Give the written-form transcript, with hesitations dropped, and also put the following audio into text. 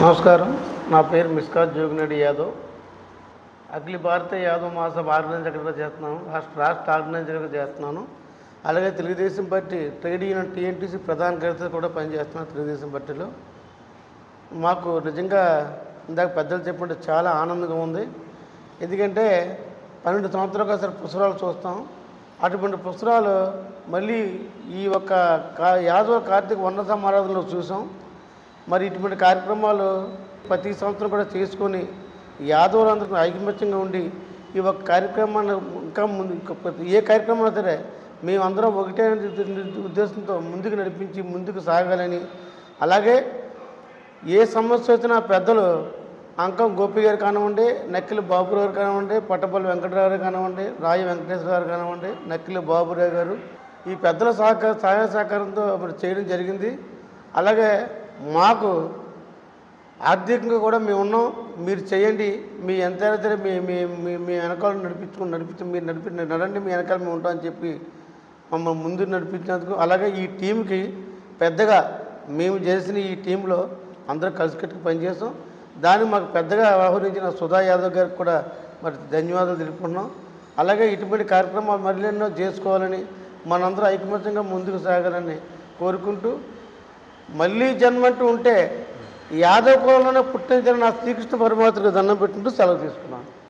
నమస్కారం. నా పేరు మిస్కాత్ జోగినేడి యాదవ్. అఖిల భారతీయ యాదవ్ మహాసభ ఆర్గనైజర్గా చేస్తున్నాను. రాష్ట్ర ఆర్గనైజర్గా చేస్తున్నాను. అలాగే Telugu Desam party trade union TNTC ప్రధాన కార్యదర్శి కూడా పనిచేస్తున్నాను తెలుగుదేశం పార్టీలో. మాకు నిజంగా ఇందాక పెద్దలు చెప్పినట్టు చాలా ఆనందంగా ఉంది. ఎందుకంటే 12 సంవత్సరాలుగా సరే పుస్తకాలు చూస్తాం. అటువంటి పుస్తకాలు మళ్ళీ ఈ యొక్క యాదవ కార్తీక వర్ణ సమారాధనలో చూసాం. మరి ఇటువంటి కార్యక్రమాలు ప్రతి సంవత్సరం కూడా చేసుకొని యాదవులందరికీ ఐకమత్యంగా ఉండి ఈ ఒక్క కార్యక్రమాన్ని ఇంకా ముందు ఏ కార్యక్రమం సరే మేమందరం ఒకటే ఉద్దేశంతో ముందుకు నడిపించి ముందుకు సాగాలని, అలాగే ఏ సమస్య వచ్చినా పెద్దలు అంకం గోపి గారు కానివ్వండి, నక్కిలి బాబురావు గారు కానివ్వండి, పట్టపల్లి వెంకటరావు గారు కానివ్వండి, రాయి వెంకటేశ్వర గారు కానివ్వండి, నక్కిలి బాబురావు గారు ఈ పెద్దల సహాయ సహకారంతో మరి చేయడం జరిగింది. అలాగే మాకు ఆర్థికంగా కూడా మేము ఉన్నాం. మీరు చేయండి, మీ ఎంతైనా సరే మీ వెనకాల నడిపించి మీరు నడండి, మీ వెనకాల మేము ఉంటామని చెప్పి మమ్మల్ని ముందు నడిపించినందుకు, అలాగే ఈ టీంకి పెద్దగా మేము చేసిన ఈ టీంలో అందరూ కలిసికట్టుకు పనిచేస్తాం. దాన్ని మాకు పెద్దగా వ్యవహరించిన సుధా యాదవ్ గారికి కూడా మరి ధన్యవాదాలు తెలుపుకుంటున్నాం. అలాగే ఇటువంటి కార్యక్రమాలు మరిన్నెన్నో చేసుకోవాలని, మనందరూ ఐకమత్యంగా ముందుకు సాగాలని కోరుకుంటూ, మళ్ళీ జన్మంటూ ఉంటే యాదవ్ కులంలోనే పుట్టిన నా శ్రీకృష్ణ పరమాత్మకు దండం పెట్టుకుంటూ సెలవు తీసుకున్నాను.